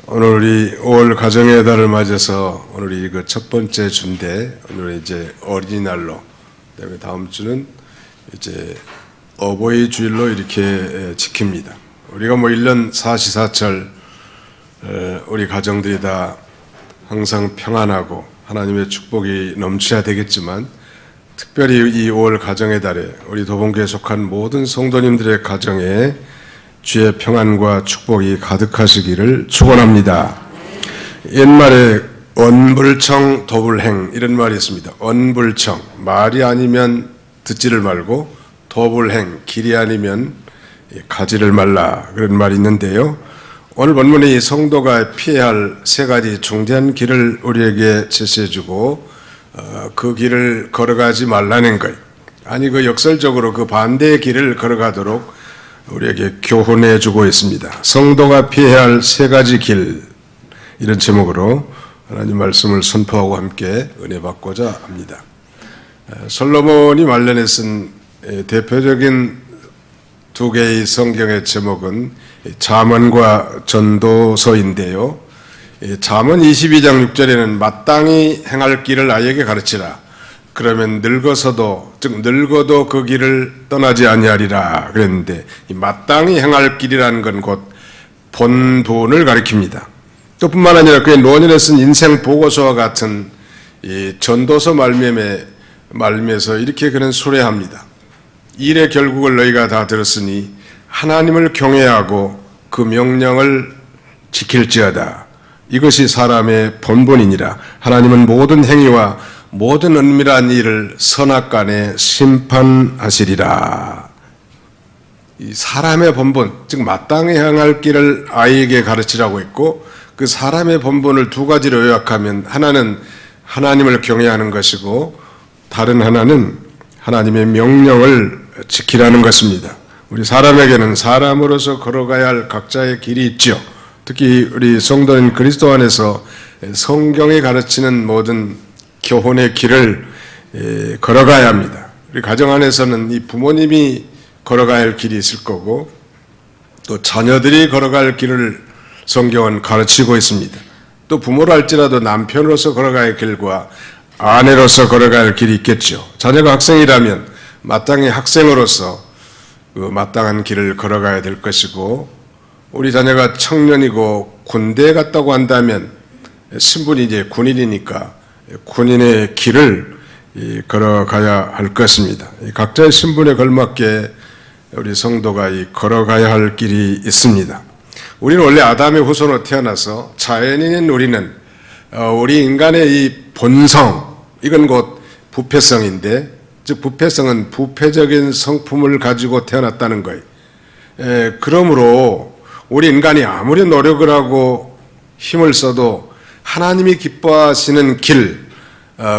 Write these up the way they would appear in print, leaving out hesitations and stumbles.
오늘 우리 5월 가정의 달을 맞아서 오늘이 그 첫 번째 주인데 오늘 이제 어린이날로, 그다음에 다음 주는 이제 어버이 주일로 이렇게 지킵니다. 우리가 뭐 1년 사시사철 우리 가정들이 다 항상 평안하고 하나님의 축복이 넘쳐야 되겠지만, 특별히 이 5월 가정의 달에 우리 도봉교에 속한 모든 성도님들의 가정에 주의 평안과 축복이 가득하시기를 축원합니다. 옛말에 언불청 도불행 이런 말이 있습니다. 언불청, 말이 아니면 듣지를 말고, 도불행, 길이 아니면 가지를 말라, 그런 말이 있는데요. 오늘 본문에 이 성도가 피해야 할 세 가지 중대한 길을 우리에게 제시해주고 그 길을 걸어가지 말라는 것, 아니 그 역설적으로 그 반대의 길을 걸어가도록 우리에게 교훈해 주고 있습니다. 성도가 피해야 할 세 가지 길, 이런 제목으로 하나님 말씀을 선포하고 함께 은혜 받고자 합니다. 솔로몬이 말년에 쓴 대표적인 두 개의 성경의 제목은 잠언과 전도서인데요. 잠언 22장 6절에는 마땅히 행할 길을 아이에게 가르치라. 그러면 늙어서도, 즉 늙어도 그 길을 떠나지 아니하리라 그랬는데, 이 마땅히 행할 길이라는 건 곧 본분을 가리킵니다. 또 뿐만 아니라 그의 노년에 쓴 인생 보고서와 같은 이 전도서 말미에서 이렇게 그는 수레합니다. 일의 결국을 너희가 다 들었으니 하나님을 경외하고 그 명령을 지킬지어다. 이것이 사람의 본분이니라. 하나님은 모든 행위와 모든 은밀한 일을 선악간에 심판하시리라. 이 사람의 본분, 즉 마땅히 행할 길을 아이에게 가르치라고 했고, 그 사람의 본분을 두 가지로 요약하면 하나는 하나님을 경외하는 것이고, 다른 하나는 하나님의 명령을 지키라는 것입니다. 우리 사람에게는 사람으로서 걸어가야 할 각자의 길이 있죠. 특히 우리 성도인 그리스도 안에서 성경이 가르치는 모든 교훈의 길을 걸어가야 합니다. 우리 가정 안에서는 이 부모님이 걸어가야 할 길이 있을 거고, 또 자녀들이 걸어갈 길을 성경은 가르치고 있습니다. 또 부모로 할지라도 남편으로서 걸어가야 할 길과 아내로서 걸어가야 할 길이 있겠죠. 자녀가 학생이라면 마땅히 학생으로서 그 마땅한 길을 걸어가야 될 것이고, 우리 자녀가 청년이고 군대에 갔다고 한다면 신분이 이제 군인이니까 군인의 길을 걸어가야 할 것입니다. 각자의 신분에 걸맞게 우리 성도가 걸어가야 할 길이 있습니다. 우리는 원래 아담의 후손으로 태어나서 자연인인 우리는 우리 인간의 이 본성, 이건 곧 부패성인데, 즉 부패성은 부패적인 성품을 가지고 태어났다는 거예요. 그러므로 우리 인간이 아무리 노력을 하고 힘을 써도 하나님이 기뻐하시는 길,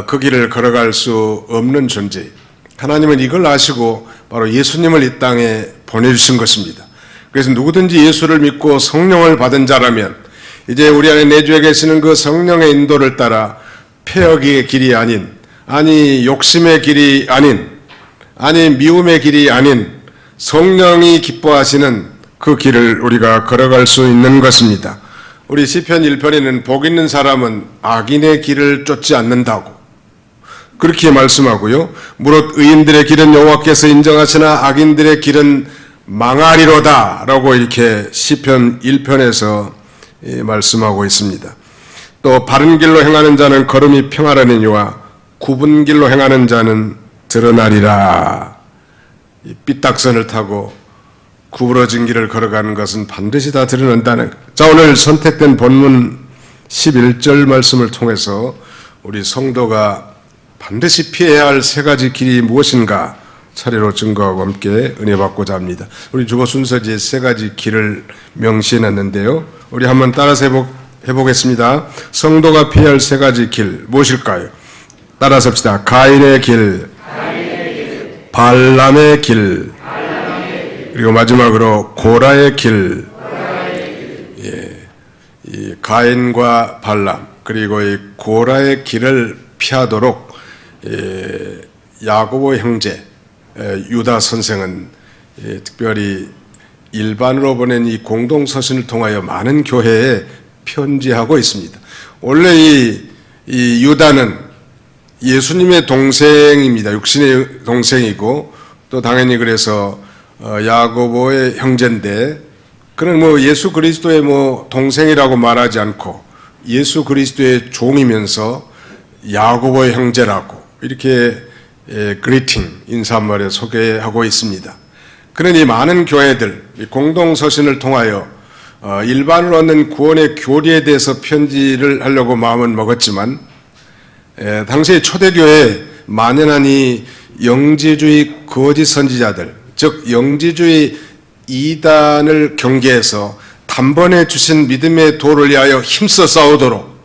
그 길을 걸어갈 수 없는 존재. 하나님은 이걸 아시고 바로 예수님을 이 땅에 보내주신 것입니다. 그래서 누구든지 예수를 믿고 성령을 받은 자라면 이제 우리 안에 내주에 계시는 그 성령의 인도를 따라 폐역의 길이 아닌, 아니 욕심의 길이 아닌, 아니 미움의 길이 아닌 성령이 기뻐하시는 그 길을 우리가 걸어갈 수 있는 것입니다. 우리 시편 1편에는 복 있는 사람은 악인의 길을 쫓지 않는다고 그렇게 말씀하고요. 무릇 의인들의 길은 여호와께서 인정하시나 악인들의 길은 망하리로다 라고 이렇게 시편 1편에서 말씀하고 있습니다. 또 바른 길로 행하는 자는 걸음이 평화라니와 굽은 길로 행하는 자는 드러나리라. 삐딱선을 타고 구부러진 길을 걸어가는 것은 반드시 다 드러난다는 것. 자, 오늘 선택된 본문 11절 말씀을 통해서 우리 성도가 반드시 피해야 할 세 가지 길이 무엇인가 차례로 증거하고 함께 은혜 받고자 합니다. 우리 주보 순서지에 세 가지 길을 명시해놨는데요. 우리 한번 따라서 해보겠습니다. 성도가 피해야 할 세 가지 길 무엇일까요? 따라서 합시다. 가인의 길, 발람의 길, 그리고 마지막으로 고라의 길. 이 가인과 발람, 그리고 이 고라의 길을 피하도록 야고보 형제 유다 선생은 특별히 일반으로 보낸 이 공동서신을 통하여 많은 교회에 편지하고 있습니다. 원래 이 유다는 예수님의 동생입니다. 육신의 동생이고 또 당연히 그래서 야고보의 형제인데, 그는 뭐 예수 그리스도의 뭐 동생이라고 말하지 않고 예수 그리스도의 종이면서 야고보의 형제라고 이렇게 그리팅 인사말에 소개하고 있습니다. 그러니 많은 교회들 공동 서신을 통하여 일반을 얻는 구원의 교리에 대해서 편지를 하려고 마음은 먹었지만, 당시 초대교회에 만연한 이 영지주의 거짓 선지자들, 즉 영지주의 이단을 경계해서 단번에 주신 믿음의 도를 위하여 힘써 싸우도록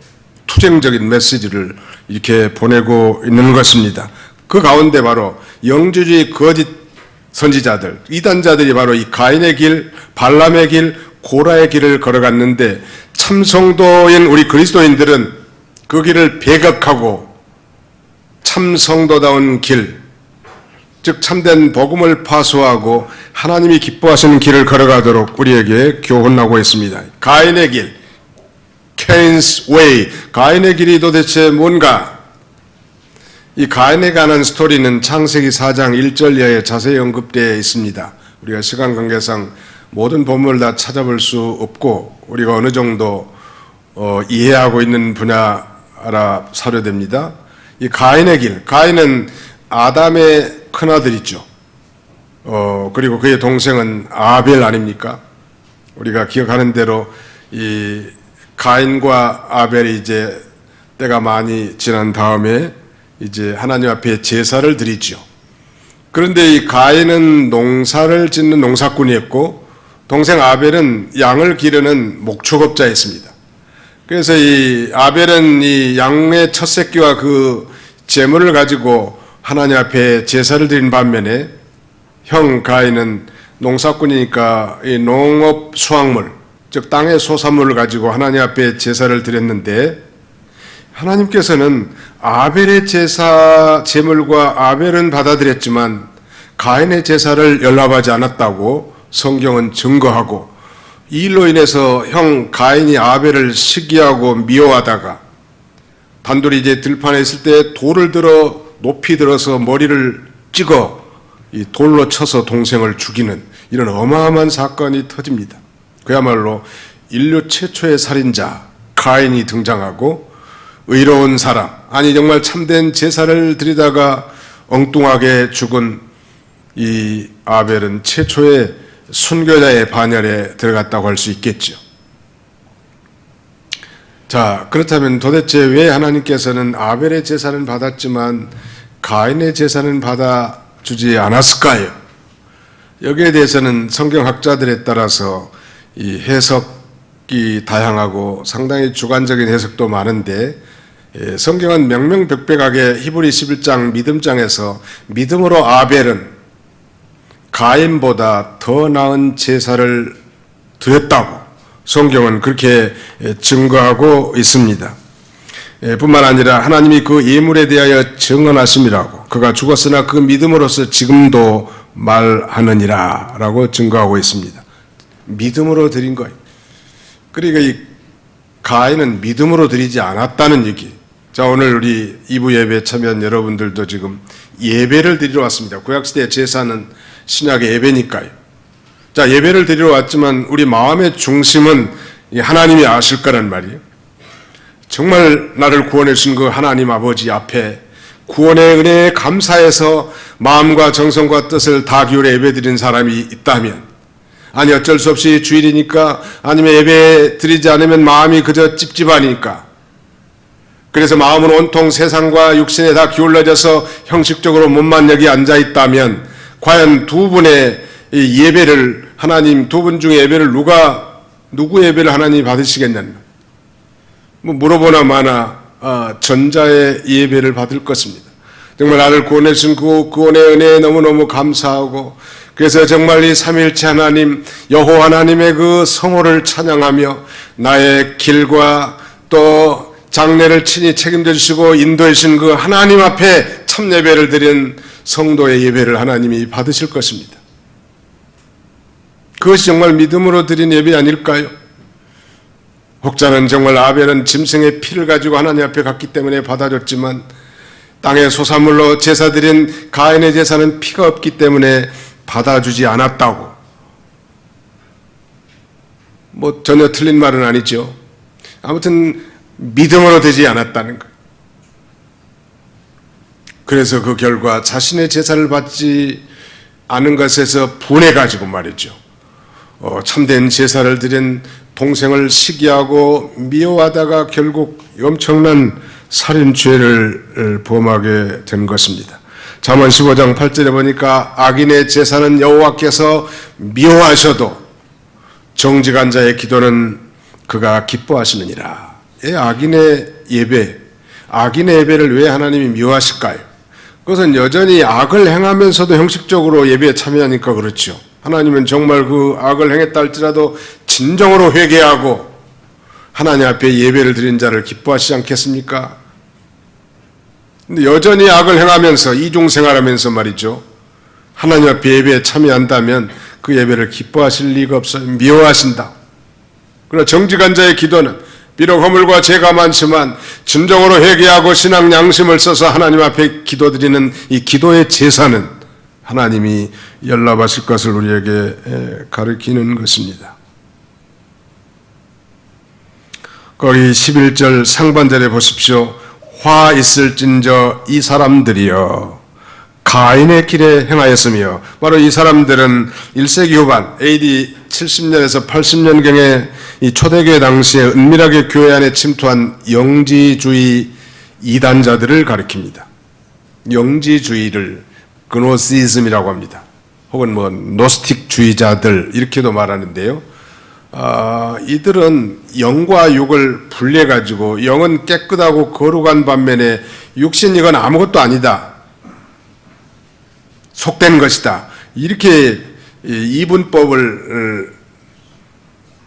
투쟁적인 메시지를 이렇게 보내고 있는 것입니다. 그 가운데 바로 영지주의 거짓 선지자들, 이단자들이 바로 이 가인의 길, 발람의 길, 고라의 길을 걸어갔는데, 참성도인 우리 그리스도인들은 그 길을 배격하고 참성도다운 길, 즉 참된 복음을 파수하고 하나님이 기뻐하시는 길을 걸어가도록 우리에게 교훈하고 있습니다. 가인의 길, Cain's Way, 가인의 길이 도대체 뭔가? 이 가인에 관한 스토리는 창세기 4장 1절 이하에 자세히 언급되어 있습니다. 우리가 시간 관계상 모든 본문을 다 찾아볼 수 없고 우리가 어느 정도 이해하고 있는 분야라 사료됩니다. 이 가인의 길, 가인은 아담의 큰아들이죠. 그리고 그의 동생은 아벨 아닙니까? 우리가 기억하는 대로 이 가인과 아벨이 이제 때가 많이 지난 다음에 이제 하나님 앞에 제사를 드리죠. 그런데 이 가인은 농사를 짓는 농사꾼이었고 동생 아벨은 양을 기르는 목축업자였습니다. 그래서 이 아벨은 이 양의 첫 새끼와 그 제물을 가지고 하나님 앞에 제사를 드린 반면에 형 가인은 농사꾼이니까 이 농업 수확물, 즉 땅의 소산물을 가지고 하나님 앞에 제사를 드렸는데, 하나님께서는 아벨의 제사 제물과 아벨은 받아들였지만 가인의 제사를 연락하지 않았다고 성경은 증거하고, 이 일로 인해서 형 가인이 아벨을 시기하고 미워하다가 단둘이 이제 들판에 있을 때 돌을 들어 높이 들어서 머리를 찍어 이 돌로 쳐서 동생을 죽이는 이런 어마어마한 사건이 터집니다. 그야말로 인류 최초의 살인자 가인이 등장하고 의로운 사람, 아니 정말 참된 제사를 드리다가 엉뚱하게 죽은 이 아벨은 최초의 순교자의 반열에 들어갔다고 할 수 있겠죠. 자, 그렇다면 도대체 왜 하나님께서는 아벨의 제사는 받았지만 가인의 제사는 받아주지 않았을까요? 여기에 대해서는 성경학자들에 따라서 이 해석이 다양하고 상당히 주관적인 해석도 많은데, 성경은 명명백백하게 히브리 11장 믿음장에서 믿음으로 아벨은 가인보다 더 나은 제사를 드렸다고 성경은 그렇게 증거하고 있습니다. 뿐만 아니라 하나님이 그 예물에 대하여 증언하심이라고, 그가 죽었으나 그 믿음으로서 지금도 말하느니라 라고 증거하고 있습니다. 믿음으로 드린 거예요. 그러니까 이 가인은 믿음으로 드리지 않았다는 얘기. 자, 오늘 우리 2부 예배 참여한 여러분들도 지금 예배를 드리러 왔습니다. 구약시대 제사는 신약의 예배니까요. 자, 예배를 드리러 왔지만 우리 마음의 중심은 하나님이 아실 거란 말이에요. 정말 나를 구원해 주신 그 하나님 아버지 앞에 구원의 은혜에 감사해서 마음과 정성과 뜻을 다 기울여 예배 드리는 사람이 있다면, 아니 어쩔 수 없이 주일이니까 아니면 예배 드리지 않으면 마음이 그저 찝찝하니까, 그래서 마음은 온통 세상과 육신에 다 기울어져서 형식적으로 몸만 여기 앉아 있다면, 과연 두 분의 이 예배를 하나님, 두 분 중에 예배를 누구 예배를 하나님이 받으시겠냐는, 뭐 물어보나 마나 전자의 예배를 받을 것입니다. 정말 나를 구원해 주신 그 구원의 은혜에 너무너무 감사하고, 그래서 정말 이 삼위일체 하나님 여호와 하나님의 그 성호를 찬양하며 나의 길과 또 장래를 친히 책임져 주시고 인도해 주신 그 하나님 앞에 참 예배를 드린 성도의 예배를 하나님이 받으실 것입니다. 그것이 정말 믿음으로 드린 예배 아닐까요? 혹자는 정말 아벨은 짐승의 피를 가지고 하나님 앞에 갔기 때문에 받아줬지만 땅의 소산물로 제사드린 가인의 제사는 피가 없기 때문에 받아주지 않았다고. 뭐 전혀 틀린 말은 아니죠. 아무튼 믿음으로 되지 않았다는 거예요. 그래서 그 결과 자신의 제사를 받지 않은 것에서 분해가지고 말이죠. 참된 제사를 드린 동생을 시기하고 미워하다가 결국 엄청난 살인죄를 범하게 된 것입니다. 잠언 15장 8절에 보니까 악인의 제사는 여호와께서 미워하셔도 정직한 자의 기도는 그가 기뻐하시느니라. 악인의 예배를 왜 하나님이 미워하실까요? 그것은 여전히 악을 행하면서도 형식적으로 예배에 참여하니까 그렇죠. 하나님은 정말 그 악을 행했다 할지라도 진정으로 회개하고 하나님 앞에 예배를 드린 자를 기뻐하시지 않겠습니까? 근데 여전히 악을 행하면서 이중생활하면서 말이죠. 하나님 앞에 예배에 참여한다면 그 예배를 기뻐하실 리가 없어요. 미워하신다. 그러나 정직한 자의 기도는 비록 허물과 죄가 많지만 진정으로 회개하고 신앙 양심을 써서 하나님 앞에 기도드리는 이 기도의 제사는 하나님이 연락하실 것을 우리에게 가르치는 것입니다. 거기 11절 상반절에 보십시오. 화 있을진저 이 사람들이여 가인의 길에 행하였으며, 바로 이 사람들은 1세기 후반 AD 70년에서 80년경에 이 초대교회 당시에 은밀하게 교회 안에 침투한 영지주의 이단자들을 가리킵니다. 영지주의를 그노시즘이라고 합니다. 혹은 뭐 노스틱주의자들 이렇게도 말하는데요. 이들은 영과 육을 분리해가지고 영은 깨끗하고 거룩한 반면에 육신 이건 아무것도 아니다, 속된 것이다, 이렇게 이분법을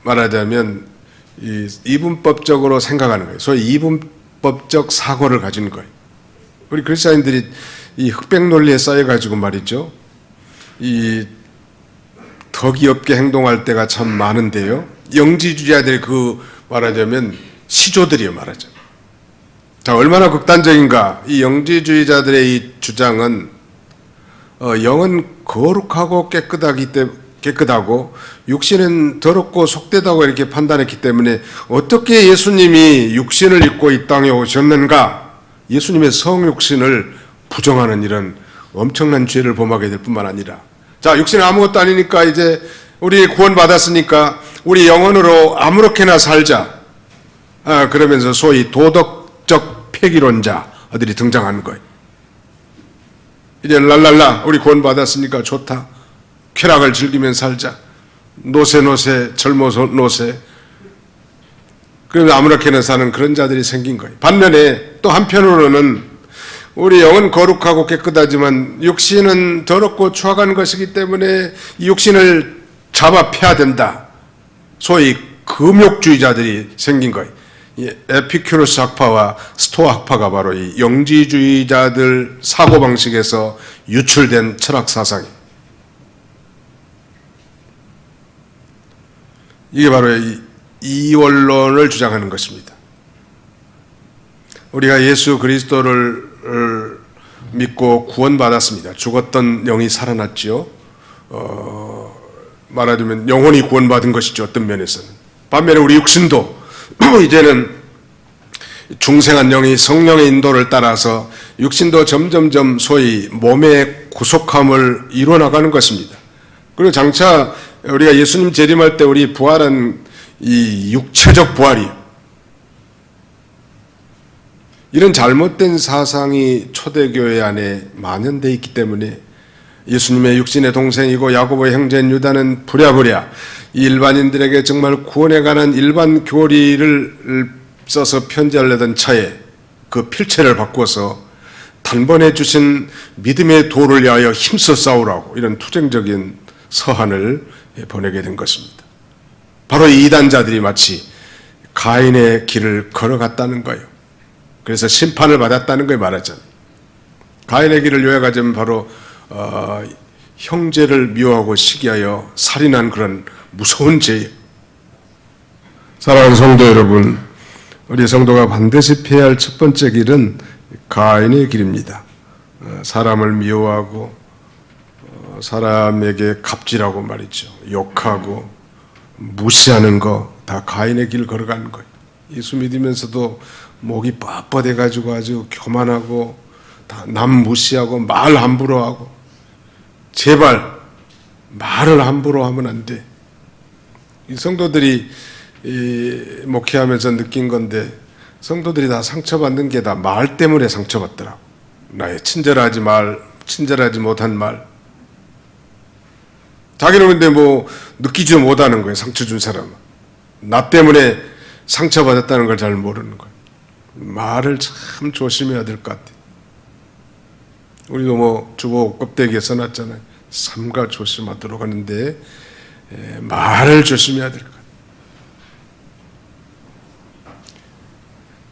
말하자면 이분법적으로 생각하는 거예요. 소위 이분법적 사고를 가진 거예요. 우리 그리스도인들이 이 흑백 논리에 쌓여가지고 말이죠, 이 덕이 없게 행동할 때가 참 많은데요. 영지주의자들이 그 말하자면 시조들이요, 말하자면. 자, 얼마나 극단적인가. 이 영지주의자들의 이 주장은 영은 거룩하고 깨끗하고 육신은 더럽고 속되다고 이렇게 판단했기 때문에 어떻게 예수님이 육신을 입고 이 땅에 오셨는가, 예수님의 성육신을 부정하는 이런 엄청난 죄를 범하게 될 뿐만 아니라, 자, 육신은 아무것도 아니니까 이제 우리 구원받았으니까 우리 영혼으로 아무렇게나 살자, 그러면서 소위 도덕적 폐기론자들이 등장하는 거예요. 이제 랄랄라 우리 구원받았으니까 좋다, 쾌락을 즐기면서 살자, 노세 젊어서 노세, 그러면서 아무렇게나 사는 그런 자들이 생긴 거예요. 반면에 또 한편으로는 우리 영은 거룩하고 깨끗하지만 육신은 더럽고 추악한 것이기 때문에 이 육신을 잡아 패야 된다, 소위 금욕주의자들이 생긴 거예요. 이 에피큐로스 학파와 스토아 학파가 바로 이 영지주의자들 사고방식에서 유출된 철학사상이에요. 이게 바로 이원론을 주장하는 것입니다. 우리가 예수 그리스도를 믿고 구원받았습니다. 죽었던 영이 살아났지요. 말하자면 영혼이 구원받은 것이죠, 어떤 면에서는. 반면에 우리 육신도 이제는 중생한 영이 성령의 인도를 따라서 육신도 점점점 소위 몸의 구속함을 이뤄나가는 것입니다. 그리고 장차 우리가 예수님 재림할 때 우리 부활은 이 육체적 부활이에요. 이런 잘못된 사상이 초대교회 안에 만연되어 있기 때문에 예수님의 육신의 동생이고 야고보의 형제인 유다는 부랴부랴 일반인들에게 정말 구원에 관한 일반 교리를 써서 편지하려던 차에 그 필체를 바꿔서 단번에 주신 믿음의 도를 위하여 힘써 싸우라고 이런 투쟁적인 서한을 보내게 된 것입니다. 바로 이 이단자들이 마치 가인의 길을 걸어갔다는 거예요. 그래서 심판을 받았다는 걸 말하잖아요. 가인의 길을 요약하자면 바로 형제를 미워하고 시기하여 살인한 그런 무서운 죄예요. 사랑하는 성도 여러분, 우리 성도가 반드시 피해야 할 첫 번째 길은 가인의 길입니다. 사람을 미워하고 사람에게 갑질하고 말이죠. 욕하고 무시하는 거 다 가인의 길 걸어가는 거예요. 예수 믿으면서도 목이 뻣뻣해가지고 아주 교만하고 남 무시하고 말 함부로 하고, 제발 말을 함부로 하면 안 돼. 이 성도들이 목회하면서 느낀 건데, 성도들이 다 상처받는 게 다 말 때문에 상처받더라고. 나의 친절하지 못한 말. 자기는 근데 뭐 느끼지도 못하는 거예요. 상처 준 사람은. 나 때문에 상처받았다는 걸 잘 모르는 거예요. 말을 참 조심해야 될 것 같아요. 우리도 뭐 주보 껍데기에 써놨잖아요. 삼가 조심하도록 하는데 말을 조심해야 될 것 같아요.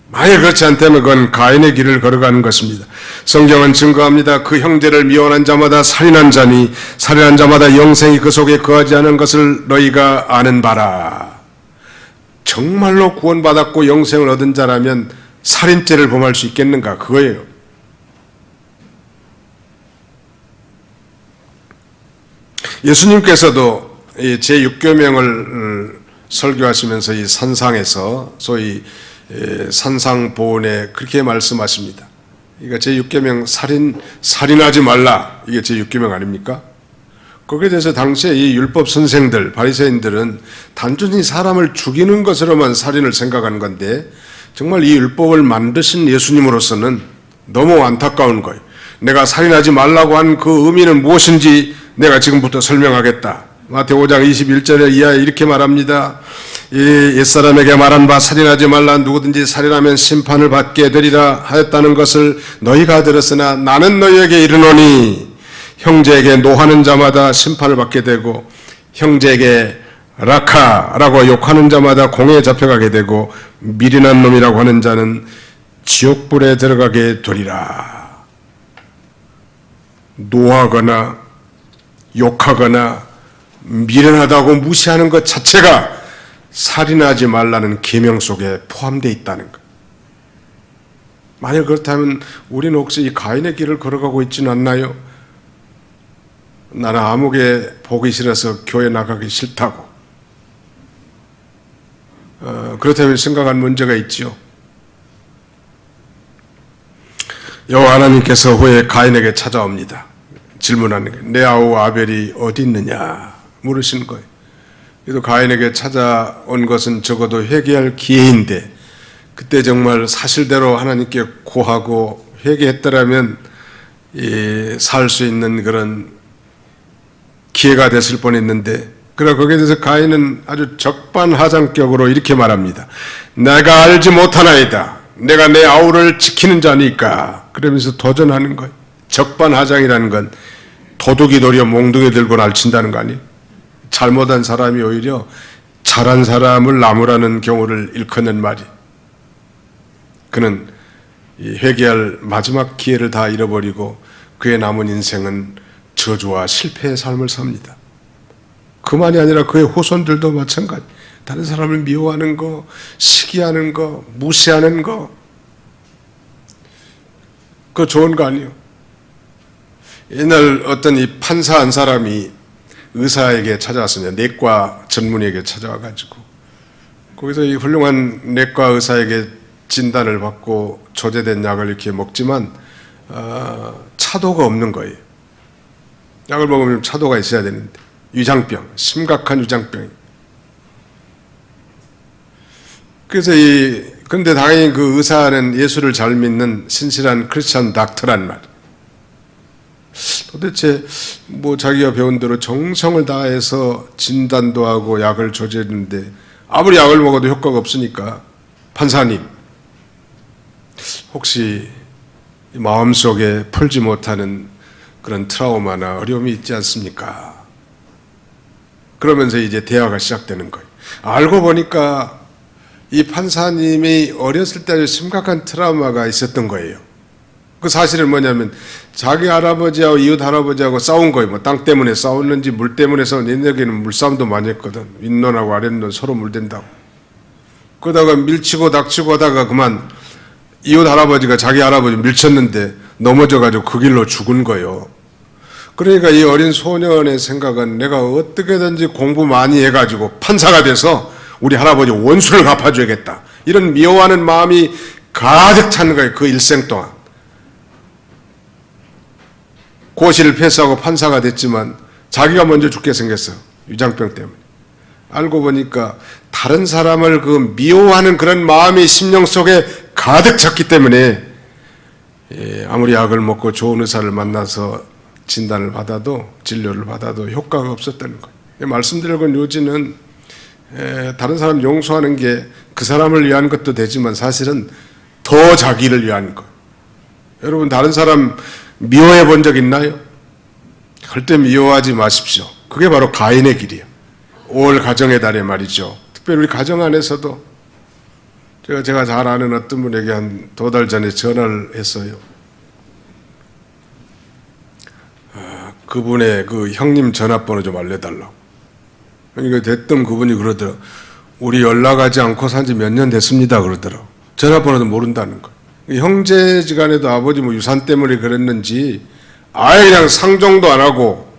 만약 그렇지 않다면 그건 가인의 길을 걸어가는 것입니다. 성경은 증거합니다. 그 형제를 미워하는 자마다 살인한 자니 살인한 자마다 영생이 그 속에 거하지 않은 것을 너희가 아는 바라. 정말로 구원받았고 영생을 얻은 자라면 살인죄를 범할 수 있겠는가? 그거예요. 예수님께서도 제6계명을 설교하시면서 이 산상에서 소위 산상보훈에 그렇게 말씀하십니다. 그러니까 제6계명 살인하지 말라, 이게 제6계명 아닙니까? 거기에 대해서 당시에 이 율법 선생들, 바리새인들은 단순히 사람을 죽이는 것으로만 살인을 생각하는 건데, 정말 이 율법을 만드신 예수님으로서는 너무 안타까운 거예요. 내가 살인하지 말라고 한 그 의미는 무엇인지 내가 지금부터 설명하겠다. 마태오 5장 21절에 이하에 이렇게 말합니다. 이 옛사람에게 말한 바 살인하지 말라, 누구든지 살인하면 심판을 받게 되리라 하였다는 것을 너희가 들었으나 나는 너희에게 이르노니 형제에게 노하는 자마다 심판을 받게 되고 형제에게 라카라고 욕하는 자마다 공회에 잡혀가게 되고 미련한 놈이라고 하는 자는 지옥불에 들어가게 되리라. 노하거나 욕하거나 미련하다고 무시하는 것 자체가 살인하지 말라는 계명 속에 포함되어 있다는 것. 만약 그렇다면 우리는 혹시 이 가인의 길을 걸어가고 있지는 않나요? 나는 아무개 보기 싫어서 교회 나가기 싫다고. 그렇다면 심각한 문제가 있죠. 여호와 하나님께서 후에 가인에게 찾아옵니다. 질문하는 거예요. 내 아우 아벨이 어디 있느냐 물으시는 거예요. 그래서 가인에게 찾아온 것은 적어도 회개할 기회인데, 그때 정말 사실대로 하나님께 고하고 회개했더라면 살 수 있는 그런 기회가 됐을 뻔했는데, 그러나 거기에 대해서 가인은 아주 적반하장격으로 이렇게 말합니다. 내가 알지 못하나이다. 내가 내 아우를 지키는 자니까. 그러면서 도전하는 거예요. 적반하장이라는 건 도둑이 도리어 몽둥이 들고 날친다는 거 아니에요? 잘못한 사람이 오히려 잘한 사람을 나무라는 경우를 일컫는 말이. 그는 회개할 마지막 기회를 다 잃어버리고 그의 남은 인생은 저주와 실패의 삶을 삽니다. 그만이 아니라 그의 후손들도 마찬가지. 다른 사람을 미워하는 거, 시기하는 거, 무시하는 거, 그거 좋은 거 아니에요. 옛날 어떤 이 판사 한 사람이 의사에게 찾아왔습니다. 내과 전문의에게 찾아와가지고 거기서 이 훌륭한 내과 의사에게 진단을 받고 조제된 약을 이렇게 먹지만 차도가 없는 거예요. 약을 먹으면 차도가 있어야 되는데, 위장병, 심각한 위장병. 그래서 그런데 당연히 그 의사는 예수를 잘 믿는 신실한 크리스찬 닥터란 말. 도대체 뭐 자기가 배운 대로 정성을 다해서 진단도 하고 약을 조제했는데 아무리 약을 먹어도 효과가 없으니까, 판사님 혹시 마음속에 풀지 못하는 그런 트라우마나 어려움이 있지 않습니까? 그러면서 이제 대화가 시작되는 거예요. 알고 보니까 이 판사님이 어렸을 때 아주 심각한 트라우마가 있었던 거예요. 그 사실은 뭐냐면 자기 할아버지하고 이웃 할아버지하고 싸운 거예요. 뭐 땅 때문에 싸웠는지 물 때문에 싸웠는지, 옛날에는 물싸움도 많이 했거든. 윗논하고 아랫논 서로 물댄다고. 그러다가 밀치고 닥치고 하다가 그만 이웃 할아버지가 자기 할아버지 밀쳤는데 넘어져가지고 그 길로 죽은 거예요. 그러니까 이 어린 소년의 생각은 내가 어떻게든지 공부 많이 해가지고 판사가 돼서 우리 할아버지 원수를 갚아줘야겠다. 이런 미워하는 마음이 가득 찬 거예요. 그 일생 동안. 고시를 패스하고 판사가 됐지만 자기가 먼저 죽게 생겼어. 위장병 때문에. 알고 보니까 다른 사람을 그 미워하는 그런 마음이 심령 속에 가득 찼기 때문에 아무리 약을 먹고 좋은 의사를 만나서 진단을 받아도 진료를 받아도 효과가 없었다는 거예요. 말씀드린 건 요지는 다른 사람 용서하는 게 그 사람을 위한 것도 되지만 사실은 더 자기를 위한 거. 여러분 다른 사람 미워해 본 적 있나요? 절대 미워하지 마십시오. 그게 바로 가인의 길이에요. 5월 가정의 달에 말이죠. 특별히 우리 가정 안에서도 제가 잘 아는 어떤 분에게 한 2달 전에 전화를 했어요. 그분의 그 형님 전화번호 좀 알려달라고. 그러니까 됐던 그분이 그러더라고. 우리 연락하지 않고 산지 몇 년 됐습니다. 그러더라고. 전화번호도 모른다는 거예요. 형제지간에도 아버지 뭐 유산 때문에 그랬는지 아예 그냥 상종도 안 하고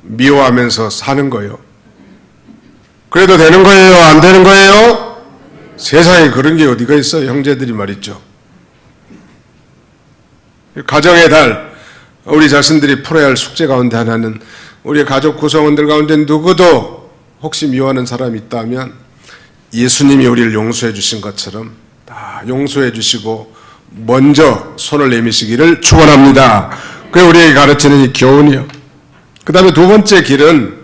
미워하면서 사는 거예요. 그래도 되는 거예요? 안 되는 거예요? 세상에 그런 게 어디가 있어요? 형제들이 말이죠. 가정의 달, 우리 자신들이 풀어야 할 숙제 가운데 하나는 우리 가족 구성원들 가운데 누구도 혹시 미워하는 사람이 있다면 예수님이 우리를 용서해 주신 것처럼 다 용서해 주시고 먼저 손을 내미시기를 축원합니다. 그게 우리에게 가르치는 이 교훈이요. 그 다음에 두 번째 길은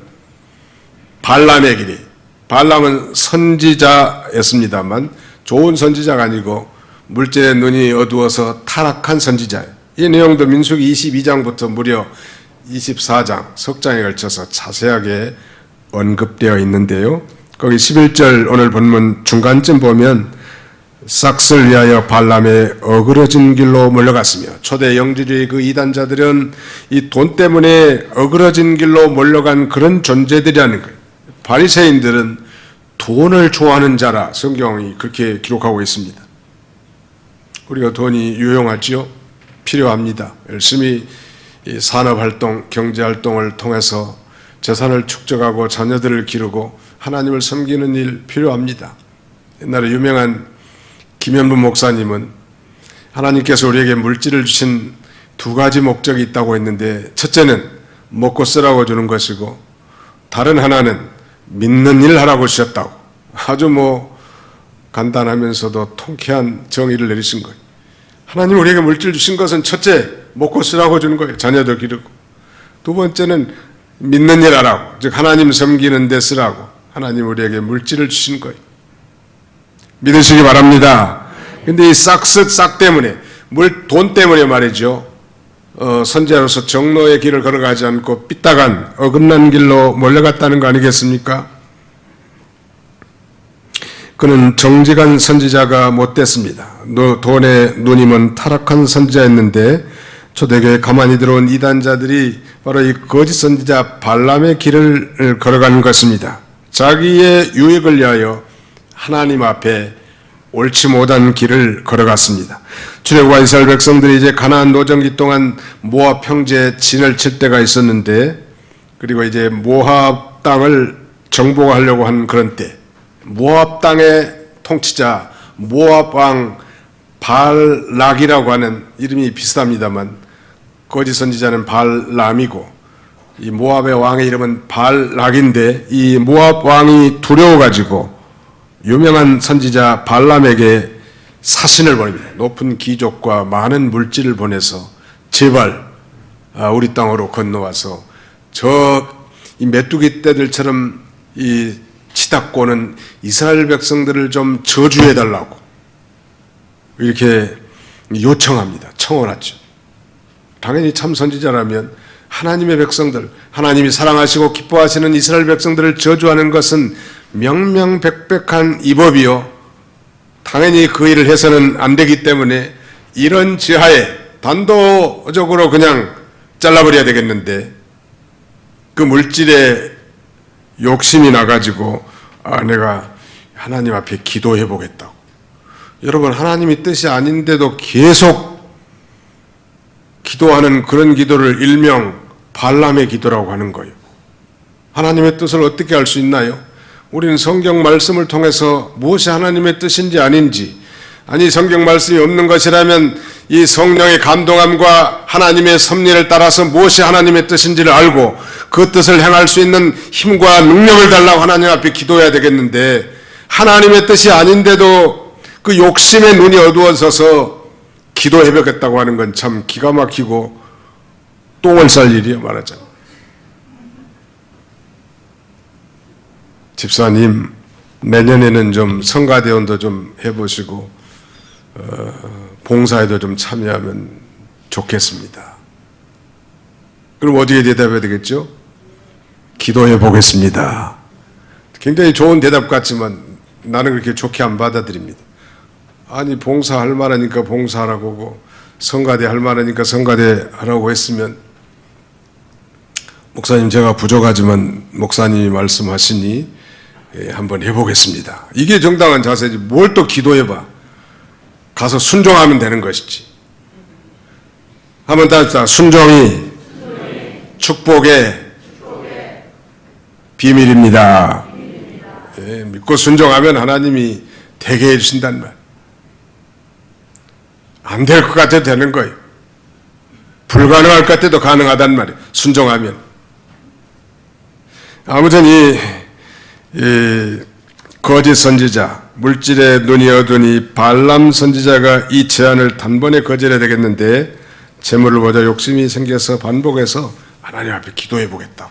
발람의 길이. 발람은 선지자였습니다만 좋은 선지자가 아니고 물질의 눈이 어두워서 타락한 선지자예요. 이 내용도 민수기 22장부터 무려 24장, 석장에 걸쳐서 자세하게 언급되어 있는데요. 거기 11절 오늘 본문 중간쯤 보면 삭스를 위하여 발람의 어그러진 길로 몰려갔으며 초대 영지주의 그 이단자들은 이 돈 때문에 어그러진 길로 몰려간 그런 존재들이라는 거예요. 바리새인들은 돈을 좋아하는 자라 성경이 그렇게 기록하고 있습니다. 우리가 돈이 유용하지요? 필요합니다. 열심히 산업활동, 경제활동을 통해서 재산을 축적하고 자녀들을 기르고 하나님을 섬기는 일 필요합니다. 옛날에 유명한 김현부 목사님은 하나님께서 우리에게 물질을 주신 2가지 목적이 있다고 했는데 첫째는 먹고 쓰라고 주는 것이고 다른 하나는 믿는 일 하라고 주셨다고. 아주 간단하면서도 통쾌한 정의를 내리신 거예요. 하나님 우리에게 물질 주신 것은 첫째 먹고 쓰라고 주는 거예요. 자녀들 기르고. 두 번째는 믿는 일 하라고. 즉 하나님 섬기는 데 쓰라고. 하나님 우리에게 물질을 주신 거예요. 믿으시기 바랍니다. 근데 이 싹 때문에 돈 때문에 말이죠. 선지자로서 정로의 길을 걸어가지 않고 삐딱한 어긋난 길로 몰려갔다는 거 아니겠습니까? 그는 정직한 선지자가 못됐습니다. 돈에 눈이 먼 타락한 선지자였는데 초대교회에 가만히 들어온 이단자들이 바로 이 거짓 선지자 발람의 길을 걸어가는 것입니다. 자기의 유익을 위하여 하나님 앞에 옳지 못한 길을 걸어갔습니다. 출애굽과 이스라엘 백성들이 이제 가나안 노정기 동안 모압 형제에 진을 칠 때가 있었는데 그리고 이제 모압 땅을 정복하려고 한 그런 때 모압 땅의 통치자 모압 왕 발락이라고 하는 이름이 비슷합니다만 거짓 선지자는 발람이고 이 모압의 왕의 이름은 발락인데 이 모압 왕이 두려워가지고 유명한 선지자 발람에게 사신을 보냅니다. 높은 귀족과 많은 물질을 보내서 제발 우리 땅으로 건너와서 이 메뚜기 떼들처럼 이 치닫고는 이스라엘 백성들을 좀 저주해달라고 이렇게 요청합니다. 청원하죠. 당연히 참 선지자라면 하나님의 백성들, 하나님이 사랑하시고 기뻐하시는 이스라엘 백성들을 저주하는 것은 명명백백한 위법이요. 당연히 그 일을 해서는 안 되기 때문에 이런 지하에 단도적으로 그냥 잘라버려야 되겠는데 그 물질에 욕심이 나가지고 내가 하나님 앞에 기도해 보겠다고. 여러분, 하나님의 뜻이 아닌데도 계속 기도하는 그런 기도를 일명 발람의 기도라고 하는 거예요. 하나님의 뜻을 어떻게 알 수 있나요? 우리는 성경 말씀을 통해서 무엇이 하나님의 뜻인지 아닌지, 아니 성경 말씀이 없는 것이라면 이 성령의 감동함과 하나님의 섭리를 따라서 무엇이 하나님의 뜻인지를 알고 그 뜻을 행할 수 있는 힘과 능력을 달라고 하나님 앞에 기도해야 되겠는데, 하나님의 뜻이 아닌데도 그 욕심의 눈이 어두워져서 기도해 보겠다고 하는 건 참 기가 막히고 똥을 쌀 일이에요, 말하자면. 집사님, 내년에는 좀 성가대원도 좀 해보시고 봉사에도 좀 참여하면 좋겠습니다. 그럼 어디에 대답해야 되겠죠? 기도해 보겠습니다. 굉장히 좋은 대답 같지만 나는 그렇게 좋게 안 받아들입니다. 아니, 봉사할 만하니까 봉사하라고 하고 성가대 할 만하니까 성가대 하라고 했으면, 목사님 제가 부족하지만 목사님이 말씀하시니 한번 해보겠습니다. 이게 정당한 자세지. 뭘 또 기도해봐. 가서 순종하면 되는 것이지. 한번 다 합시다. 순종이 축복의 비밀입니다. 예, 믿고 순종하면 하나님이 되게 해주신단 말. 안 될 것 같아도 되는 거예요. 불가능할 것 같아도 가능하단 말이에요. 순종하면. 아무튼 이 거짓 선지자, 물질의 눈이 어두니 발람 선지자가 이 제안을 단번에 거절해야 되겠는데, 재물을 보자 욕심이 생겨서 반복해서 하나님 앞에 기도해 보겠다.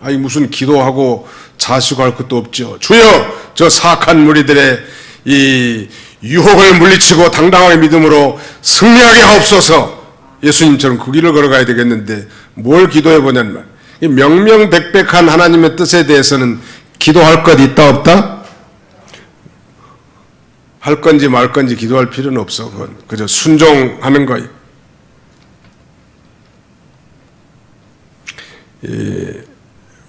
아니, 무슨 기도하고 자수할 것도 없죠. 주여, 저 사악한 무리들의 이 유혹을 물리치고 당당하게 믿음으로 승리하게 하옵소서. 예수님처럼 그 길을 걸어가야 되겠는데 뭘 기도해 보냐는 말. 이 명명백백한 하나님의 뜻에 대해서는 기도할 것 있다 없다? 할 건지 말 건지 기도할 필요는 없어. 그건 그저 순종하는 거예요.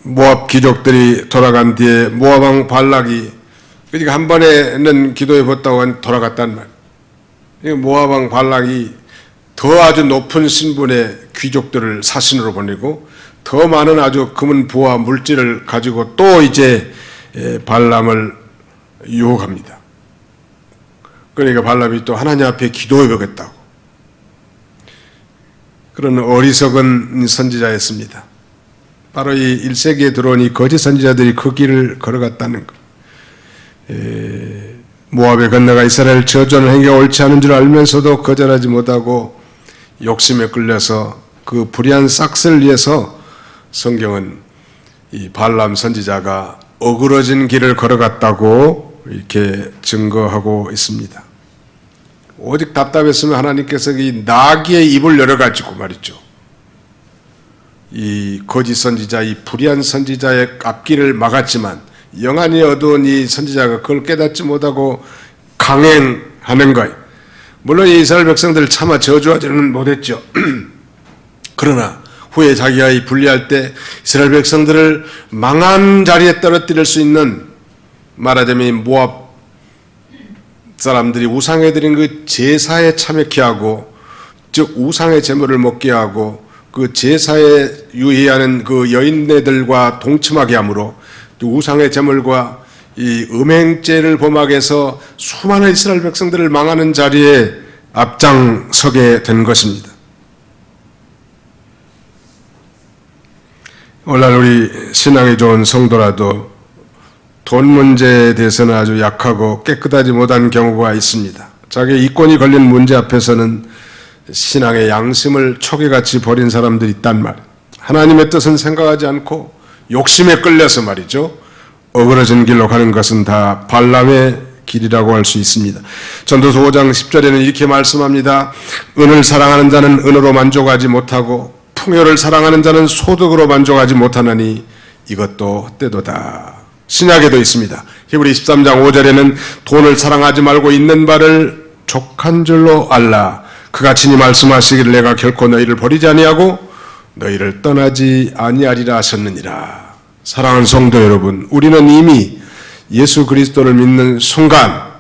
모압 귀족들이 돌아간 뒤에 모압 왕 발락이, 그러니까 한 번에는 기도해 봤다고 돌아갔단 말. 모압 왕 발락이 더 아주 높은 신분의 귀족들을 사신으로 보내고 더 많은 아주 금은 부와 물질을 가지고 또 이제 발람을 유혹합니다. 그러니까 발람이 또 하나님 앞에 기도해 보겠다고. 그런 어리석은 선지자였습니다. 바로 이 1세기에 들어온 이 거짓 선지자들이 그 길을 걸어갔다는 것. 모압에 건너가 이스라엘 저주하는 행위가 옳지 않은 줄 알면서도 거절하지 못하고 욕심에 끌려서 그 불의한 싹스를 위해서 성경은 이 발람 선지자가 어그러진 길을 걸어갔다고 이렇게 증거하고 있습니다. 오직 답답했으면 하나님께서 이 나귀의 입을 열어가지고 말이죠. 이 거짓 선지자, 이 불의한 선지자의 앞길을 막았지만 영안이 어두운 이 선지자가 그걸 깨닫지 못하고 강행하는 거예요. 물론 이스라엘 백성들을 차마 저주하지는 못했죠. 그러나 후에 자기가 이 분리할 때 이스라엘 백성들을 망한 자리에 떨어뜨릴 수 있는, 말하자면 이 모압 사람들이 우상에 드린 그 제사에 참여케 하고, 즉 우상의 제물을 먹게 하고 그 제사에 유의하는 그 여인네들과 동침하게 함으로 우상의 제물과 이 음행죄를 범하게 해서 수많은 이스라엘 백성들을 망하는 자리에 앞장서게 된 것입니다. 오늘날 우리 신앙이 좋은 성도라도 돈 문제에 대해서는 아주 약하고 깨끗하지 못한 경우가 있습니다. 자기 이권이 걸린 문제 앞에서는 신앙의 양심을 초계같이 버린 사람들이 있단 말이에요. 하나님의 뜻은 생각하지 않고 욕심에 끌려서 말이죠. 어그러진 길로 가는 것은 다 발람의 길이라고 할 수 있습니다. 전도서 5장 10절에는 이렇게 말씀합니다. 은을 사랑하는 자는 은으로 만족하지 못하고 풍요를 사랑하는 자는 소득으로 만족하지 못하나니 이것도 헛되도다. 신약에도 있습니다. 히브리 13장 5절에는 돈을 사랑하지 말고 있는 바를 족한 줄로 알라. 그가 친히 말씀하시기를 내가 결코 너희를 버리지 아니하고 너희를 떠나지 아니하리라 하셨느니라. 사랑하는 성도 여러분, 우리는 이미 예수 그리스도를 믿는 순간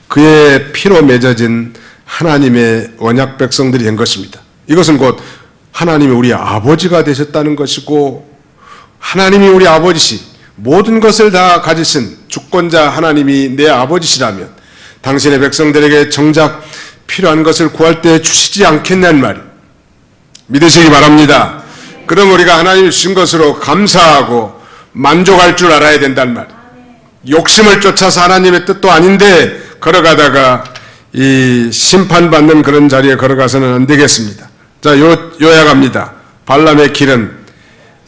그의 피로 맺어진 하나님의 언약 백성들이 된 것입니다. 이것은 곧 하나님이 우리 아버지가 되셨다는 것이고, 하나님이 우리 아버지시 모든 것을 다 가지신 주권자 하나님이 내 아버지시라면 당신의 백성들에게 정작 필요한 것을 구할 때 주시지 않겠냐는 말이 믿으시기 바랍니다. 그럼 우리가 하나님이 주신 것으로 감사하고 만족할 줄 알아야 된단 말이에요. 욕심을 쫓아서 하나님의 뜻도 아닌데 걸어가다가 이 심판받는 그런 자리에 걸어가서는 안 되겠습니다. 자, 요약합니다. 발람의 길은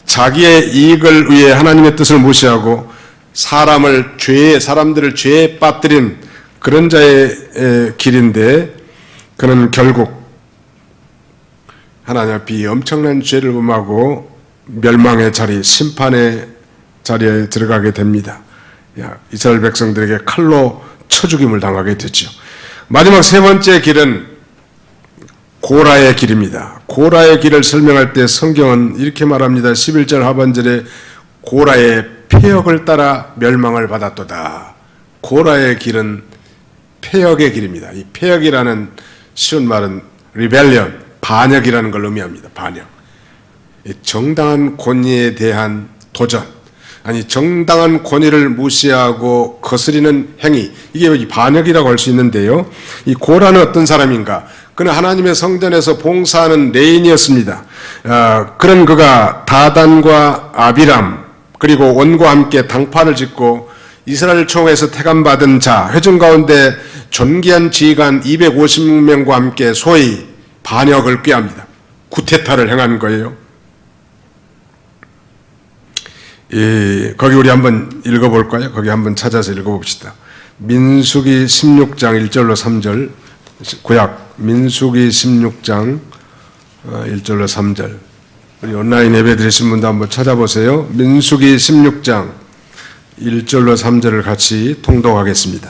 자기의 이익을 위해 하나님의 뜻을 무시하고 사람들을 죄에 빠뜨린 그런 자의 길인데, 그는 결국 하나님 앞에 이 엄청난 죄를 범하고 멸망의 자리, 심판의 자리에 들어가게 됩니다. 이스라엘 백성들에게 칼로 쳐 죽임을 당하게 되죠. 마지막 세 번째 길은 고라의 길입니다. 고라의 길을 설명할 때 성경은 이렇게 말합니다. 11절 하반절에 고라의 폐역을 따라 멸망을 받았도다. 고라의 길은 폐역의 길입니다. 이 폐역이라는 쉬운 말은 rebellion, 반역이라는 걸 의미합니다. 반역. 정당한 권위에 대한 도전, 아니 정당한 권위를 무시하고 거스리는 행위, 이게 반역이라고 할 수 있는데요. 이 고라는 어떤 사람인가? 그는 하나님의 성전에서 봉사하는 레인이었습니다. 그런 그가 다단과 아비람 그리고 온과 함께 당판을 짓고 이스라엘 총회에서 태감받은 자, 회중 가운데 존귀한 지휘관 250명과 함께 소위 반역을 꾀합니다. 구테타를 행한 거예요. 거기 우리 한번 읽어볼까요? 거기 한번 찾아서 읽어봅시다. 민수기 16장 1절로 3절, 구약 민수기 16장 1절로 3절. 우리 온라인 예배 드리신 분도 한번 찾아보세요. 민수기 16장 1절로 3절을 같이 통독하겠습니다.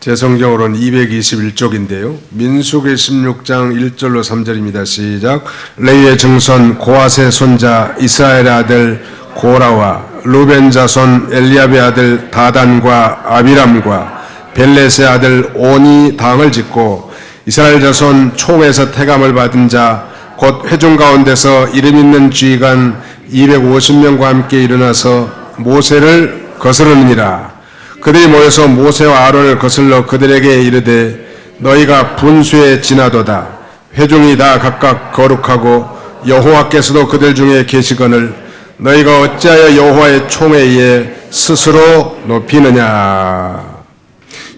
제 성경으로는 221쪽인데요. 민수기 16장 1절로 3절입니다. 시작. 레위의 증손 고앗의 손자 이스라엘의 아들 고라와 루벤 자손 엘리압의 아들 다단과 아비람과 벨렛의 아들 온이 당을 짓고 이스라엘 자손 총에서 태감을 받은 자 곧 회중 가운데서 이름 있는 지휘관 250명과 함께 일어나서 모세를 거스르느니라. 그들이 모여서 모세와 아론을 거슬러 그들에게 이르되 너희가 분수에 지나도다. 회중이 다 각각 거룩하고 여호와께서도 그들 중에 계시거늘 너희가 어찌하여 여호와의 총에 의해 스스로 높이느냐.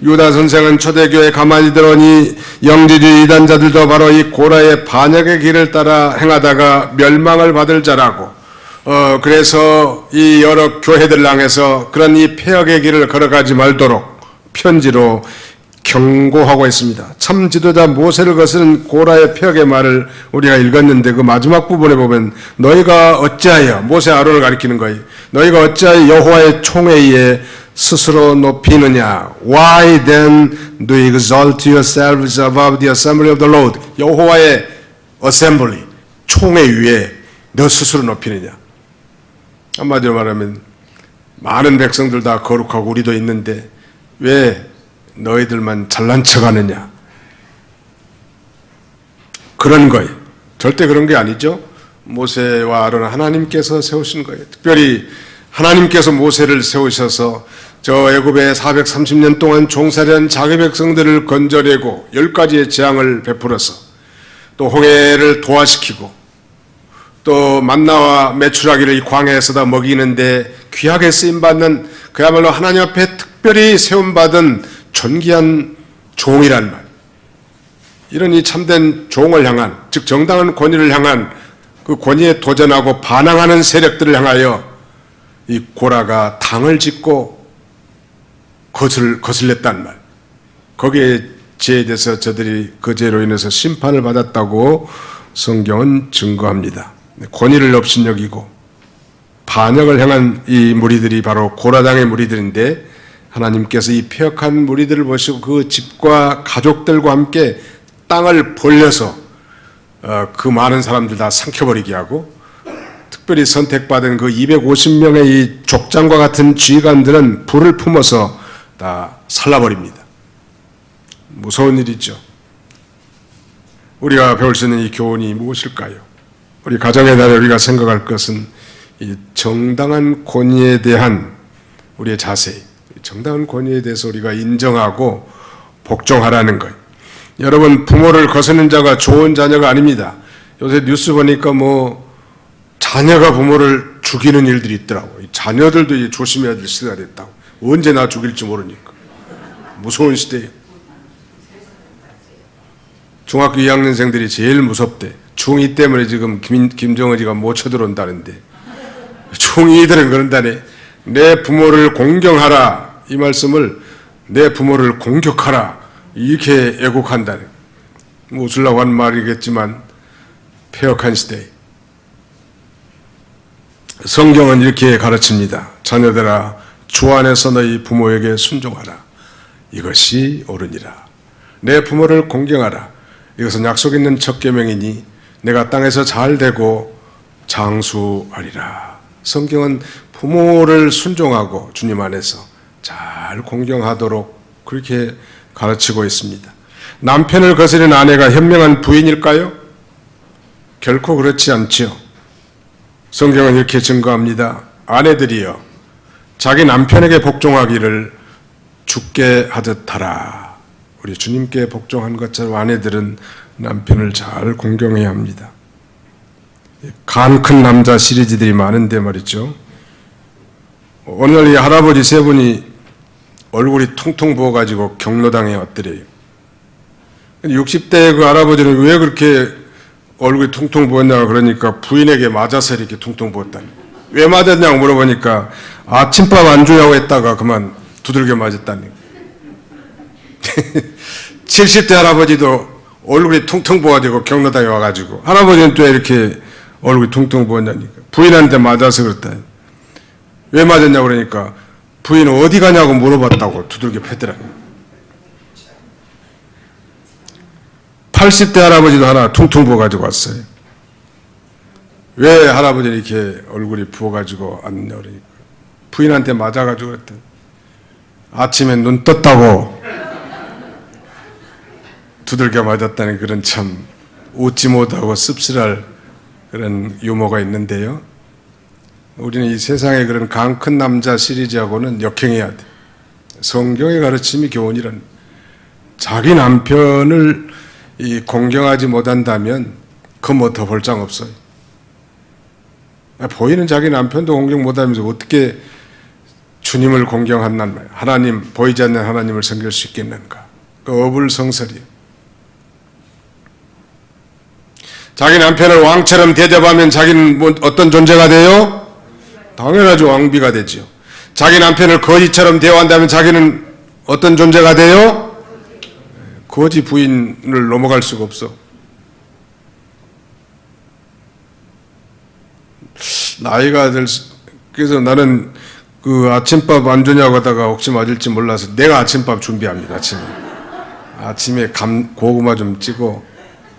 유다 선생은 초대교회에 가만히 들어오니 영지주의 이단자들도 바로 이 고라의 반역의 길을 따라 행하다가 멸망을 받을 자라고, 그래서 이 여러 교회들 향해서 그런 이 폐역의 길을 걸어가지 말도록 편지로 경고하고 있습니다. 참 지도자 모세를 거스른 고라의 폐역의 말을 우리가 읽었는데 그 마지막 부분에 보면 너희가 어찌하여, 모세 아론을 가리키는 거예요. 너희가 어찌하여 여호와의 총에 의해 스스로 높이느냐. Why then do you exalt yourselves above the assembly of the Lord? 여호와의 assembly, 총회 위에 너 스스로 높이느냐. 한마디로 말하면 많은 백성들 다 거룩하고 우리도 있는데 왜 너희들만 잘난 척하느냐. 그런 거예요. 절대 그런 게 아니죠. 모세와 아론은 하나님께서 세우신 거예요. 특별히 하나님께서 모세를 세우셔서 저 애굽에 430년 동안 종살이한 자기 백성들을 건져내고 10가지의 재앙을 베풀어서 또 홍해를 도화시키고 또 만나와 메추라기를 이 광야에서다 먹이는데 귀하게 쓰임받는 그야말로 하나님 앞에 특별히 세움받은 존귀한 종이란 말. 이런 이 참된 종을 향한, 즉 정당한 권위를 향한 그 권위에 도전하고 반항하는 세력들을 향하여 이 고라가 당을 짓고 거슬렸단 말. 거기에 죄에 대해서 저들이 그 죄로 인해서 심판을 받았다고 성경은 증거합니다. 권위를 업신여기고 반역을 향한 이 무리들이 바로 고라당의 무리들인데 하나님께서 이 폐역한 무리들을 보시고 그 집과 가족들과 함께 땅을 벌려서 그 많은 사람들 다 삼켜버리게 하고 특별히 선택받은 그 250명의 이 족장과 같은 지휘관들은 불을 품어서 다 살라버립니다. 무서운 일이죠. 우리가 배울 수 있는 이 교훈이 무엇일까요? 우리 가정의 달에 우리가 생각할 것은 이 정당한 권위에 대한 우리의 자세, 정당한 권위에 대해서 우리가 인정하고 복종하라는 것. 여러분, 부모를 거스르는 자가 좋은 자녀가 아닙니다. 요새 뉴스 보니까 자녀가 부모를 죽이는 일들이 있더라고요. 자녀들도 이제 조심해야 될 시대가 됐다고. 언제 나 죽일지 모르니까. 무서운 시대예요. 중학교 2학년생들이 제일 무섭대. 중2 때문에 지금 김정은이가 못 쳐들어온다는데. 중2들은 그런다네. 내 부모를 공경하라. 이 말씀을 내 부모를 공격하라. 이렇게 애국한다네. 웃으려고 한 말이겠지만 폐역한 시대. 성경은 이렇게 가르칩니다. 자녀들아, 주 안에서 너희 부모에게 순종하라. 이것이 옳으니라. 내 부모를 공경하라. 이것은 약속 있는 첫 계명이니 내가 땅에서 잘 되고 장수하리라. 성경은 부모를 순종하고 주님 안에서 잘 공경하도록 그렇게 가르치고 있습니다. 남편을 거스르는 아내가 현명한 부인일까요? 결코 그렇지 않지요. 성경은 이렇게 증거합니다. 아내들이여, 자기 남편에게 복종하기를 주께 하듯 하라. 우리 주님께 복종한 것처럼 아내들은 남편을 잘 공경해야 합니다. 간 큰 남자 시리즈들이 많은데 말이죠. 어느 날 이 할아버지 세 분이 얼굴이 퉁퉁 부어가지고 경로당에 왔더래요. 60대의 그 할아버지는 왜 그렇게 얼굴이 퉁퉁 부었냐고 그러니까 부인에게 맞아서 이렇게 퉁퉁 부었다니. 왜 맞았냐고 물어보니까 아침밥 안 주냐고 했다가 그만 두들겨 맞았다니. 70대 할아버지도 얼굴이 퉁퉁 부어가지고 경로당에 와가지고 할아버지는 또 이렇게 얼굴이 퉁퉁 부었냐니까. 부인한테 맞아서 그랬다니. 왜 맞았냐고 그러니까 부인은 어디 가냐고 물어봤다고 두들겨 패더라고요. 80대 할아버지도 하나 퉁퉁 부어가지고 왔어요. 왜 할아버지는 이렇게 얼굴이 부어가지고 왔냐 그러니까 부인한테 맞아가지고 그랬더니 아침에 눈 떴다고 두들겨 맞았다는 그런 참 웃지 못하고 씁쓸할 그런 유머가 있는데요. 우리는 이 세상의 그런 강 큰 남자 시리즈하고는 역행해야 돼. 성경의 가르침이 교훈이란 자기 남편을 공경하지 못한다면 그 뭐 더 볼장 없어요. 보이는 자기 남편도 공경 못하면서 어떻게 주님을 공경한단 말이야. 하나님, 보이지 않는 하나님을 섬길 수 있겠는가. 그 어불성설이에요. 자기 남편을 왕처럼 대접하면 자기는 어떤 존재가 돼요? 당연하죠. 왕비가 되죠. 자기 남편을 거지처럼 대우한다면 자기는 어떤 존재가 돼요? 거지 부인을 넘어갈 수가 없어. 나이가 그래서 나는 그 아침밥 안 주냐고 하다가 혹시 맞을지 몰라서 내가 아침밥 준비합니다. 아침에 고구마 좀 찌고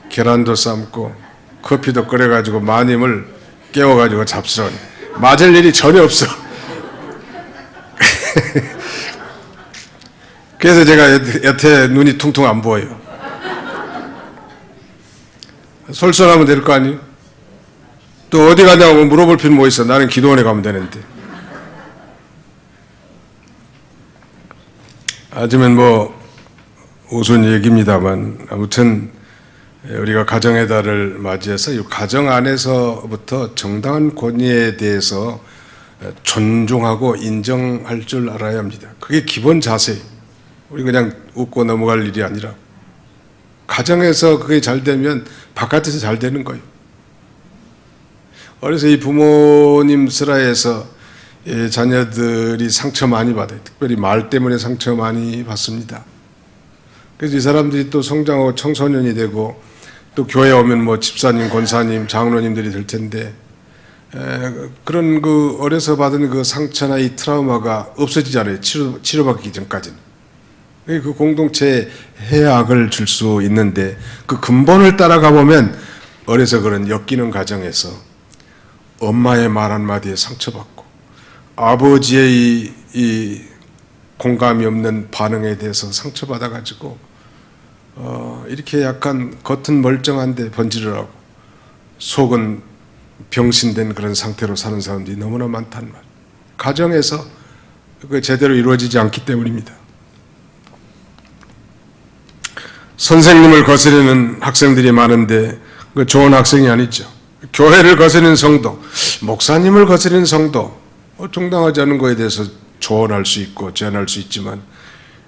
계란도 삶고 커피도 끓여가지고 마님을 깨워가지고 잡수러니 맞을 일이 전혀 없어. 그래서 제가 여태 눈이 퉁퉁 안 보여요. 솔선하면 될 거 아니에요? 또 어디 가냐고 물어볼 필요 뭐 있어. 나는 기도원에 가면 되는데. 아직은 우스운 얘기입니다만 아무튼 우리가 가정의 달을 맞이해서 이 가정 안에서부터 정당한 권위에 대해서 존중하고 인정할 줄 알아야 합니다. 그게 기본 자세. 우리 그냥 웃고 넘어갈 일이 아니라 가정에서 그게 잘 되면 바깥에서 잘 되는 거예요. 그래서 이 부모님 슬하에서 자녀들이 상처 많이 받아요. 특별히 말 때문에 상처 많이 받습니다. 그래서 이 사람들이 또 성장하고 청소년이 되고 또 교회 오면 집사님, 권사님, 장로님들이 될 텐데 그런 그 어려서 받은 그 상처나 이 트라우마가 없어지지 않아요. 치료받기 전까지는. 그 공동체에 해악을 줄 수 있는데 그 근본을 따라가 보면 어려서 그런 엮이는 과정에서 엄마의 말 한마디에 상처받고 아버지의 이 공감이 없는 반응에 대해서 상처받아가지고 이렇게 약간 겉은 멀쩡한데 번지를 하고 속은 병신된 그런 상태로 사는 사람들이 너무나 많단 말. 가정에서 그 제대로 이루어지지 않기 때문입니다. 선생님을 거스르는 학생들이 많은데 그 좋은 학생이 아니죠. 교회를 거스르는 성도, 목사님을 거스르는 성도, 정당하지 않은 것에 대해서 조언할 수 있고 제안할 수 있지만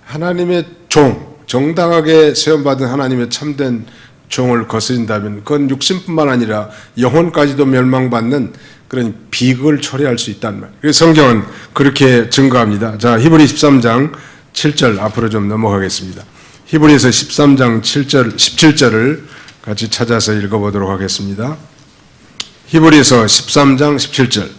하나님의 종, 정당하게 세움받은 하나님의 참된 종을 거스린다면 그건 육신뿐만 아니라 영혼까지도 멸망받는 그런 비극을 초래할 수 있단 말이에요. 그래서 성경은 그렇게 증거합니다. 자, 히브리 13장 7절 앞으로 좀 넘어가겠습니다. 히브리서 13장 7절, 17절을 같이 찾아서 읽어보도록 하겠습니다. 히브리서 13장 17절.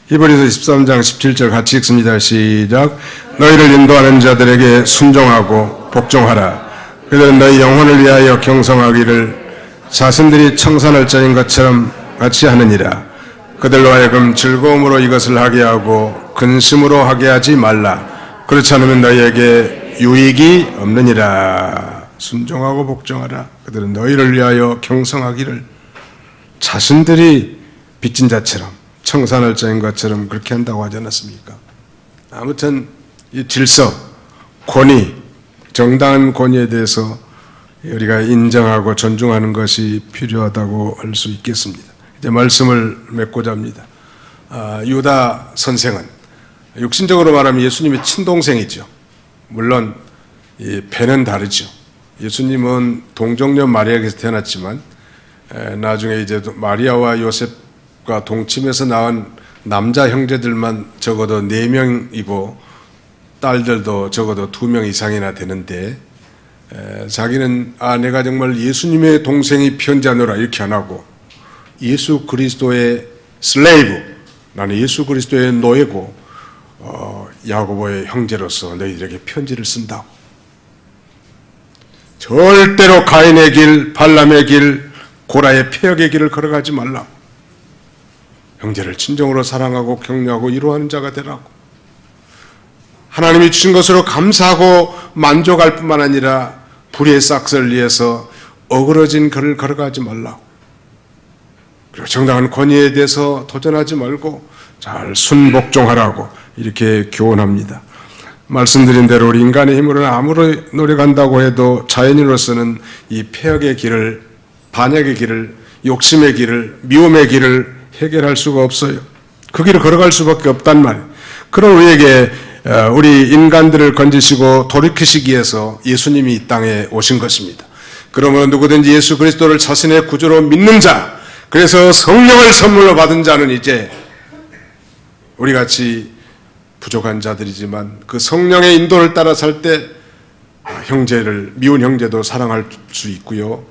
히브리서 13장 17절 같이 읽습니다. 시작. 너희를 인도하는 자들에게 순종하고 복종하라. 그들은 너희 영혼을 위하여 경성하기를 자신들이 청산할 자인 것처럼 같이 하느니라. 그들로 하여금 즐거움으로 이것을 하게 하고 근심으로 하게 하지 말라. 그렇지 않으면 너희에게 유익이 없느니라. 순종하고 복종하라. 그들은 너희를 위하여 경성하기를 자신들이 빚진 자처럼 청산할 자인 것처럼 그렇게 한다고 하지 않았습니까? 아무튼 이 질서, 권위, 정당한 권위에 대해서 우리가 인정하고 존중하는 것이 필요하다고 할 수 있겠습니다. 이제 말씀을 맺고자 합니다. 유다 선생은 육신적으로 말하면 예수님의 친동생이죠. 물론 이 배는 다르죠. 예수님은 동정녀 마리아에게서 태어났지만 나중에 이제 마리아와 요셉과 동침해서 낳은 남자 형제들만 적어도 4명이고 딸들도 적어도 2명 이상이나 되는데 자기는 내가 정말 예수님의 동생이 편지하노라 이렇게 안 하고 예수 그리스도의 슬레이브, 나는 예수 그리스도의 노예고 야고보의 형제로서 너희들에게 편지를 쓴다고. 절대로 가인의 길, 발람의 길, 고라의 폐역의 길을 걸어가지 말라고. 형제를 진정으로 사랑하고 격려하고 위로하는 자가 되라고. 하나님이 주신 것으로 감사하고 만족할 뿐만 아니라 불의의 싹을 위해서 어그러진 길을 걸어가지 말라고. 그리고 정당한 권위에 대해서 도전하지 말고 잘 순복종하라고 이렇게 교훈합니다. 말씀드린 대로 우리 인간의 힘으로는 아무리 노력한다고 해도 자연인으로서는 이 폐역의 길을, 반역의 길을, 욕심의 길을, 미움의 길을 해결할 수가 없어요. 그 길을 걸어갈 수밖에 없단 말이에요. 그런 우리에게 우리 인간들을 건지시고 돌이키시기 위해서 예수님이 이 땅에 오신 것입니다. 그러므로 누구든지 예수 그리스도를 자신의 구주로 믿는 자, 그래서 성령을 선물로 받은 자는 이제 우리같이 부족한 자들이지만 그 성령의 인도를 따라 살 때 형제를, 미운 형제도 사랑할 수 있고요.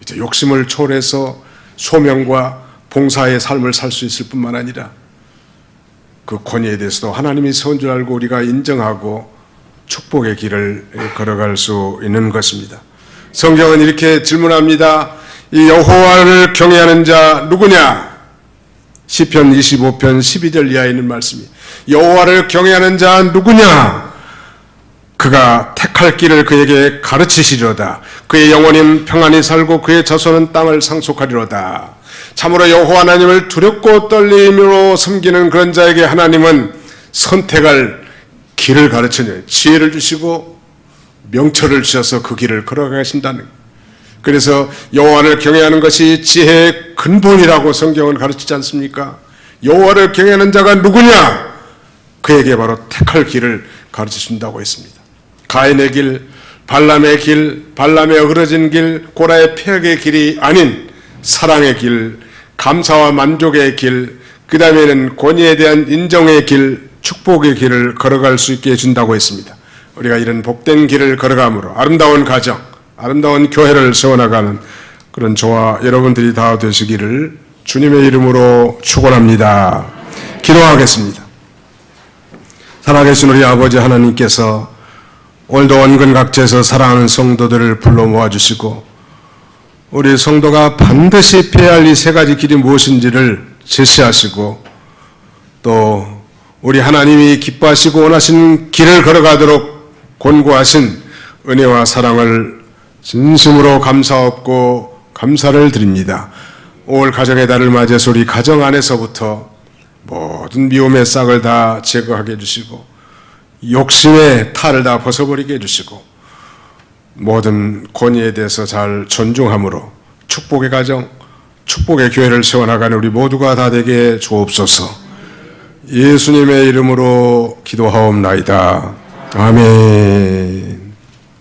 이제 욕심을 초월해서 소명과 봉사의 삶을 살 수 있을 뿐만 아니라 그 권위에 대해서도 하나님이 세운 줄 알고 우리가 인정하고 축복의 길을 걸어갈 수 있는 것입니다. 성경은 이렇게 질문합니다. 이 여호와를 경외하는 자 누구냐? 시편 25편 12절 이하에 있는 말씀이 여호와를 경외하는 자 누구냐? 그가 택할 길을 그에게 가르치시리로다. 그의 영혼은 평안히 살고 그의 자손은 땅을 상속하리로다. 참으로 여호와 하나님을 두렵고 떨림으로 섬기는 그런 자에게 하나님은 선택할 길을 가르치는 지혜를 주시고 명철을 주셔서 그 길을 걸어가신다는. 그래서 여호와를 경외하는 것이 지혜의 근본이라고 성경은 가르치지 않습니까? 여호와를 경외하는 자가 누구냐? 그에게 바로 택할 길을 가르치신다고 했습니다. 가인의 길, 발람의 길, 발람의 어그러진 길, 고라의 폐역의 길이 아닌 사랑의 길, 감사와 만족의 길, 그 다음에는 권위에 대한 인정의 길, 축복의 길을 걸어갈 수 있게 해준다고 했습니다. 우리가 이런 복된 길을 걸어감으로 아름다운 가정, 아름다운 교회를 세워나가는 그런 저와 여러분들이 다 되시기를 주님의 이름으로 축원합니다. 기도하겠습니다. 살아계신 우리 아버지 하나님께서 오늘도 원근각지에서 사랑하는 성도들을 불러 모아주시고 우리 성도가 반드시 피해야 할 이 세 가지 길이 무엇인지를 제시하시고 또 우리 하나님이 기뻐하시고 원하시는 길을 걸어가도록 권고하신 은혜와 사랑을 진심으로 감사하고 감사를 드립니다. 5월 가정의 달을 맞이해서 우리 가정 안에서부터 모든 미움의 싹을 다 제거하게 해주시고 욕심의 탈을 다 벗어버리게 해주시고 모든 권위에 대해서 잘 존중함으로 축복의 가정, 축복의 교회를 세워나가는 우리 모두가 다 되게 주옵소서. 예수님의 이름으로 기도하옵나이다. 아멘.